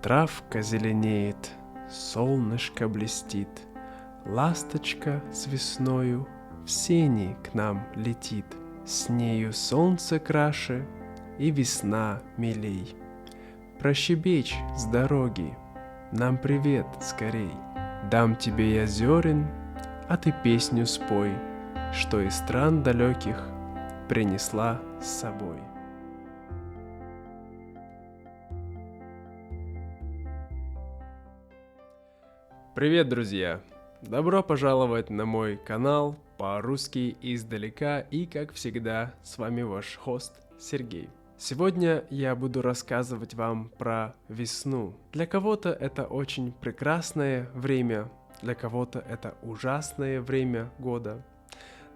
Травка зеленеет, солнышко блестит, ласточка с весною в сени к нам летит. С нею солнце краше и весна милей. Прощебечь с дороги, нам привет скорей. Дам тебе я зерен, а ты песню спой, что из стран далеких принесла с собой. Привет, друзья! Добро пожаловать на мой канал по-русски издалека, и, как всегда, с вами ваш хост Сергей. Сегодня я буду рассказывать вам про весну. Для кого-то это очень прекрасное время, для кого-то это ужасное время года,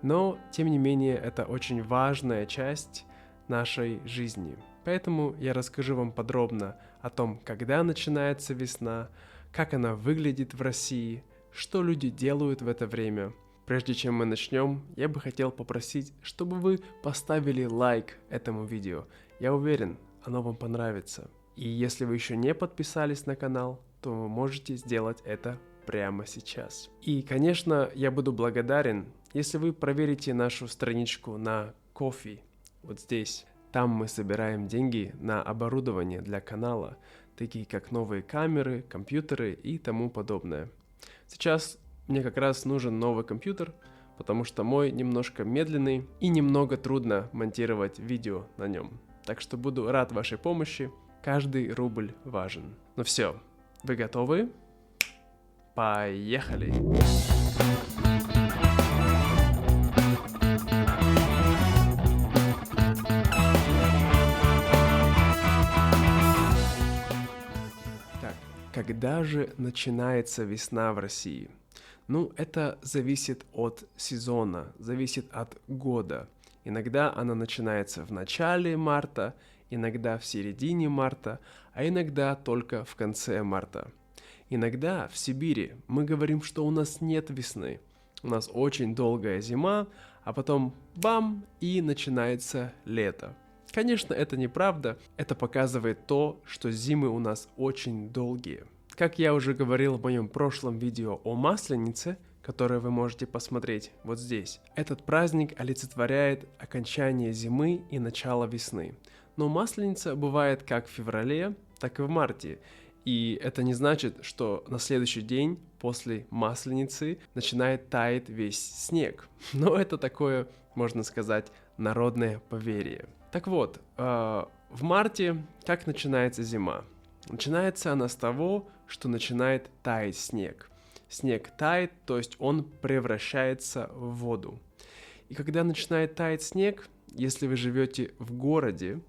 но, тем не менее, это очень важная часть нашей жизни. Поэтому я расскажу вам подробно о том, когда начинается весна, как она выглядит в России, что люди делают в это время. Прежде чем мы начнем, я бы хотел попросить, чтобы вы поставили лайк этому видео. Я уверен, оно вам понравится. И если вы еще не подписались на канал, то вы можете сделать это прямо сейчас. И, конечно, я буду благодарен, если вы проверите нашу страничку на Ko-fi, вот здесь. Там мы собираем деньги на оборудование для канала, такие как новые камеры, компьютеры и тому подобное. Сейчас мне как раз нужен новый компьютер, потому что мой немножко медленный и немного трудно монтировать видео на нем. Так что буду рад вашей помощи, каждый рубль важен. Ну все, вы готовы? Поехали! Когда же начинается весна в России? Ну, это зависит от сезона, зависит от года. Иногда она начинается в начале марта, иногда в середине марта, а иногда только в конце марта. Иногда в Сибири мы говорим, что у нас нет весны. У нас очень долгая зима, а потом бам, и начинается лето. Конечно, это неправда, это показывает то, что зимы у нас очень долгие. Как я уже говорил в моем прошлом видео о Масленице, которое вы можете посмотреть вот здесь, этот праздник олицетворяет окончание зимы и начало весны. Но Масленица бывает как в феврале, так и в марте. И это не значит, что на следующий день после Масленицы начинает таять весь снег. Но это такое, можно сказать, народное поверье. Так вот, в марте как начинается зима? Начинается она с того, что начинает таять снег. Снег тает, то есть он превращается в воду. И когда начинает таять снег, если вы живете в городе,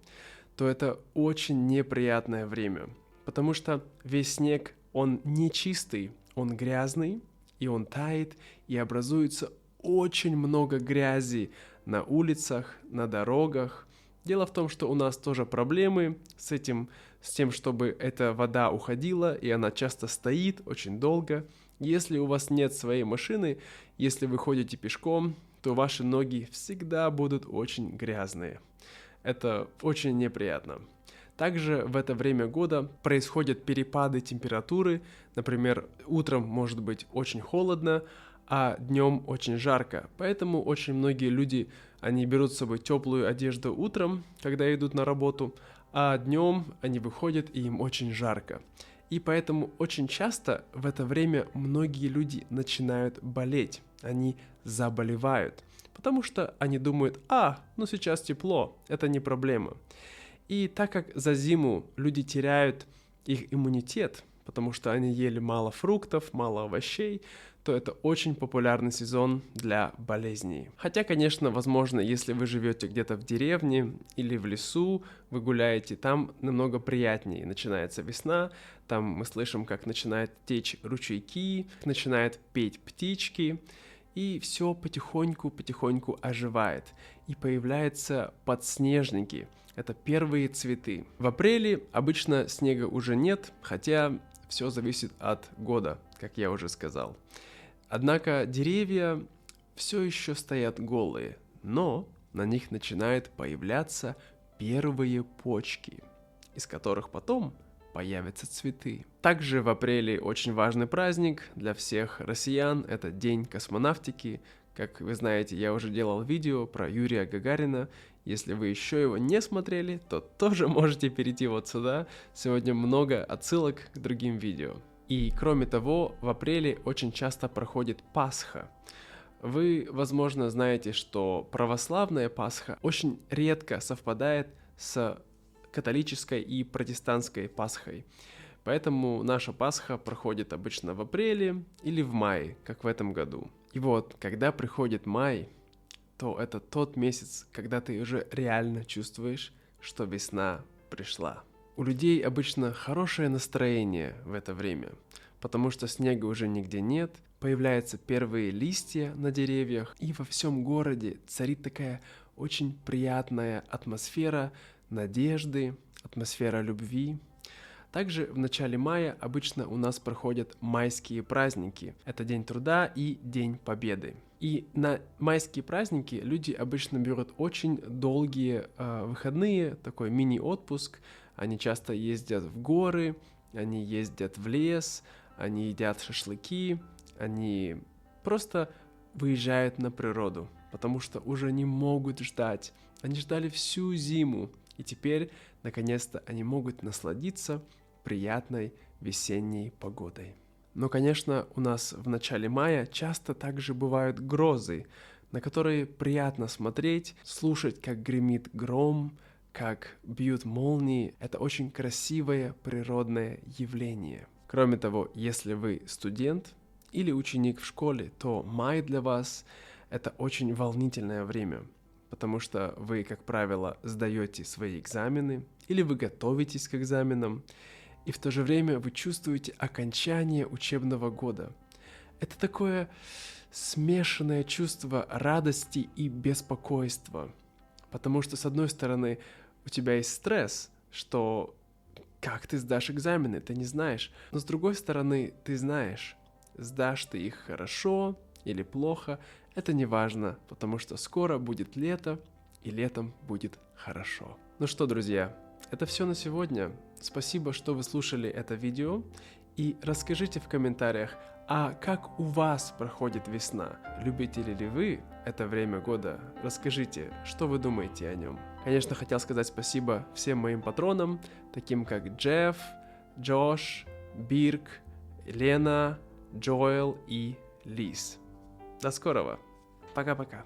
то это очень неприятное время, потому что весь снег, он нечистый, он грязный, и он тает, и образуется очень много грязи на улицах, на дорогах. Дело в том, что у нас тоже проблемы с тем, чтобы эта вода уходила, и она часто стоит очень долго. Если у вас нет своей машины, если вы ходите пешком, то ваши ноги всегда будут очень грязные. Это очень неприятно. Также в это время года происходят перепады температуры. Например, утром может быть очень холодно, а днем очень жарко. Поэтому очень многие люди, они берут с собой теплую одежду утром, когда идут на работу, а днем они выходят, и им очень жарко. И поэтому очень часто в это время многие люди начинают болеть, они заболевают, потому что они думают, ну сейчас тепло, это не проблема. И так как за зиму люди теряют их иммунитет, потому что они ели мало фруктов, мало овощей, то это очень популярный сезон для болезней. Хотя, конечно, возможно, если вы живете где-то в деревне или в лесу, вы гуляете, там намного приятнее. Начинается весна, там мы слышим, как начинают течь ручейки, начинают петь птички, и все потихоньку оживает. И появляются подснежники. Это первые цветы. В апреле обычно снега уже нет, хотя все зависит от года, как я уже сказал. Однако деревья все еще стоят голые, но на них начинают появляться первые почки, из которых потом появятся цветы. Также в апреле очень важный праздник для всех россиян. Это День космонавтики. Как вы знаете, я уже делал видео про Юрия Гагарина. Если вы еще его не смотрели, то тоже можете перейти вот сюда. Сегодня много отсылок к другим видео. И кроме того, в апреле очень часто проходит Пасха. Вы, возможно, знаете, что православная Пасха очень редко совпадает с католической и протестантской Пасхой. Поэтому наша Пасха проходит обычно в апреле или в мае, как в этом году. И вот, когда приходит май, то это тот месяц, когда ты уже реально чувствуешь, что весна пришла. У людей обычно хорошее настроение в это время, потому что снега уже нигде нет, появляются первые листья на деревьях, и во всем городе царит такая очень приятная атмосфера надежды, атмосфера любви. Также в начале мая обычно у нас проходят майские праздники. Это День труда и День Победы. И на майские праздники люди обычно берут очень долгие выходные, такой мини-отпуск. Они часто ездят в горы, они ездят в лес, они едят шашлыки, они просто выезжают на природу, потому что уже не могут ждать. Они ждали всю зиму, и теперь, наконец-то, они могут насладиться приятной весенней погодой. Но, конечно, у нас в начале мая часто также бывают грозы, на которые приятно смотреть, слушать, как гремит гром, как бьют молнии. Это очень красивое природное явление. Кроме того, если вы студент или ученик в школе, то май для вас — это очень волнительное время, потому что вы, как правило, сдаете свои экзамены или вы готовитесь к экзаменам, и в то же время вы чувствуете окончание учебного года. Это такое смешанное чувство радости и беспокойства, потому что, с одной стороны, у тебя есть стресс, что как ты сдашь экзамены, ты не знаешь, но с другой стороны, ты знаешь, сдашь ты их хорошо или плохо, это не важно, потому что скоро будет лето, и летом будет хорошо. Ну что, друзья, это все на сегодня. Спасибо, что вы слушали это видео, и расскажите в комментариях, а как у вас проходит весна? Любите ли вы это время года? Расскажите, что вы думаете о нем. Конечно, хотел сказать спасибо всем моим патронам, таким как Джефф, Джош, Бирк, Лена, Джоэл и Лиз. До скорого. Пока-пока.